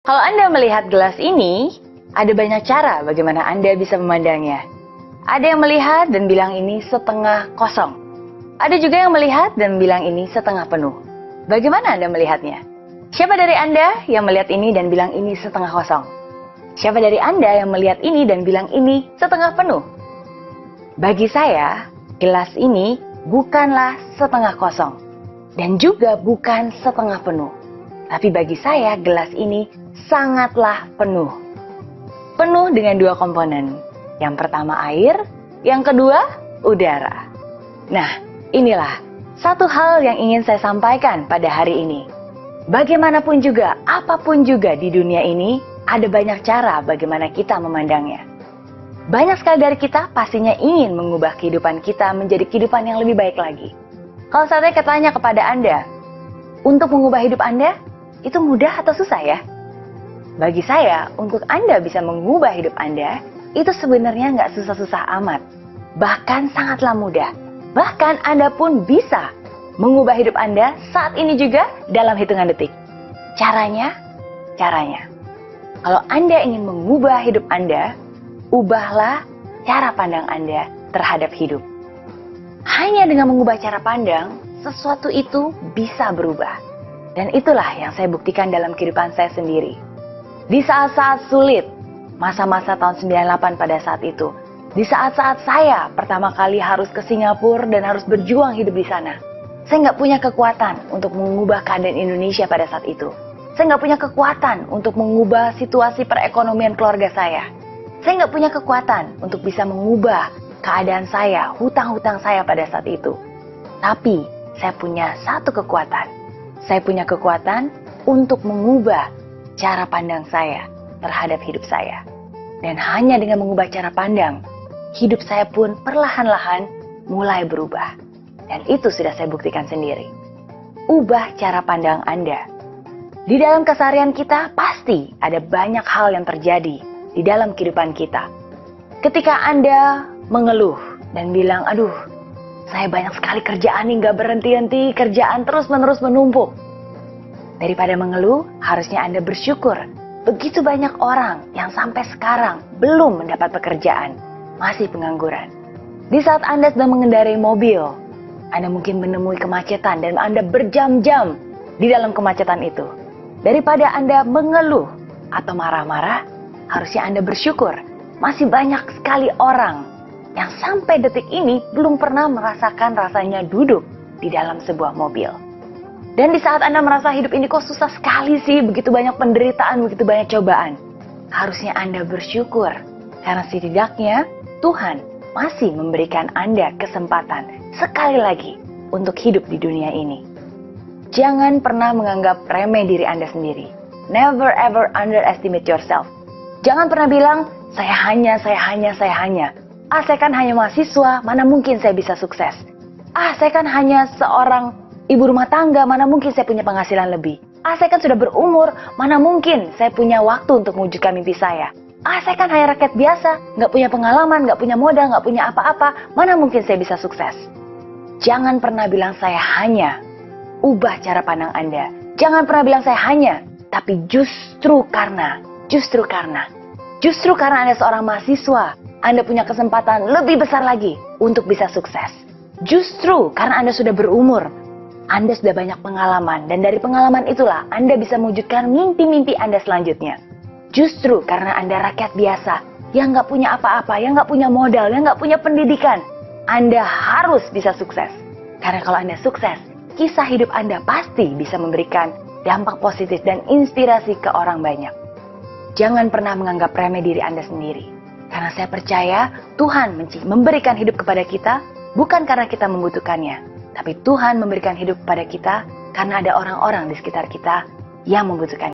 Kalau Anda melihat gelas ini, ada banyak cara bagaimana Anda bisa memandangnya. Ada yang melihat dan bilang ini setengah kosong. Ada juga yang melihat dan bilang ini setengah penuh. Bagaimana Anda melihatnya? Siapa dari Anda yang melihat ini dan bilang ini setengah kosong? Siapa dari Anda yang melihat ini dan bilang ini setengah penuh? Bagi saya, gelas ini bukanlah setengah kosong. Dan juga bukan setengah penuh. Tapi bagi saya, gelas ini sangatlah penuh. Penuh dengan dua komponen. Yang pertama air, yang kedua udara. Nah, inilah satu hal yang ingin saya sampaikan pada hari ini. Bagaimanapun juga, apapun juga di dunia ini, ada banyak cara bagaimana kita memandangnya. Banyak sekali dari kita pastinya ingin mengubah kehidupan kita menjadi kehidupan yang lebih baik lagi. Kalau saya tanya kepada Anda, untuk mengubah hidup Anda, itu mudah atau susah ya? Bagi saya, untuk Anda bisa mengubah hidup Anda, itu sebenarnya nggak susah-susah amat. Bahkan sangatlah mudah. Bahkan Anda pun bisa mengubah hidup Anda saat ini juga dalam hitungan detik. Caranya. Kalau Anda ingin mengubah hidup Anda, ubahlah cara pandang Anda terhadap hidup. Hanya dengan mengubah cara pandang, sesuatu itu bisa berubah. Dan itulah yang saya buktikan dalam kehidupan saya sendiri. Di saat-saat sulit, masa-masa tahun 98 pada saat itu. Di saat-saat saya pertama kali harus ke Singapura dan harus berjuang hidup di sana. Saya nggak punya kekuatan untuk mengubah keadaan Indonesia pada saat itu. Saya nggak punya kekuatan untuk mengubah situasi perekonomian keluarga saya. Saya nggak punya kekuatan untuk bisa mengubah keadaan saya, hutang-hutang saya pada saat itu. Tapi saya punya satu kekuatan. Saya punya kekuatan untuk mengubah cara pandang saya terhadap hidup saya. Dan hanya dengan mengubah cara pandang, hidup saya pun perlahan-lahan mulai berubah. Dan itu sudah saya buktikan sendiri. Ubah cara pandang Anda. Di dalam keseharian kita pasti ada banyak hal yang terjadi di dalam kehidupan kita. Ketika Anda mengeluh dan bilang, aduh, saya banyak sekali kerjaan nih, gak berhenti-henti, kerjaan terus-menerus menumpuk. Daripada mengeluh, harusnya Anda bersyukur. Begitu banyak orang yang sampai sekarang belum mendapat pekerjaan, masih pengangguran. Di saat Anda sedang mengendarai mobil, Anda mungkin menemui kemacetan dan Anda berjam-jam di dalam kemacetan itu. Daripada Anda mengeluh atau marah-marah, harusnya Anda bersyukur. Masih banyak sekali orang yang sampai detik ini belum pernah merasakan rasanya duduk di dalam sebuah mobil. Dan di saat Anda merasa hidup ini kok susah sekali sih, begitu banyak penderitaan, begitu banyak cobaan. Harusnya Anda bersyukur, karena setidaknya Tuhan masih memberikan Anda kesempatan sekali lagi untuk hidup di dunia ini. Jangan pernah menganggap remeh diri Anda sendiri. Never ever underestimate yourself. Jangan pernah bilang, saya hanya. Saya kan hanya mahasiswa, mana mungkin saya bisa sukses. Saya kan hanya seorang ibu rumah tangga, mana mungkin saya punya penghasilan lebih. Saya kan sudah berumur, mana mungkin saya punya waktu untuk mewujudkan mimpi saya. Saya kan hanya rakyat biasa, nggak punya pengalaman, nggak punya modal, nggak punya apa-apa, mana mungkin saya bisa sukses. Jangan pernah bilang saya hanya. Ubah cara pandang Anda. Jangan pernah bilang saya hanya, tapi justru karena Anda seorang mahasiswa, Anda punya kesempatan lebih besar lagi untuk bisa sukses. Justru karena Anda sudah berumur, Anda sudah banyak pengalaman, dan dari pengalaman itulah Anda bisa mewujudkan mimpi-mimpi Anda selanjutnya. Justru karena Anda rakyat biasa, yang nggak punya apa-apa, yang nggak punya modal, yang nggak punya pendidikan, Anda harus bisa sukses. Karena kalau Anda sukses, kisah hidup Anda pasti bisa memberikan dampak positif dan inspirasi ke orang banyak. Jangan pernah menganggap remeh diri Anda sendiri. Karena saya percaya Tuhan memberikan hidup kepada kita bukan karena kita membutuhkannya. Tapi Tuhan memberikan hidup kepada kita karena ada orang-orang di sekitar kita yang membutuhkan.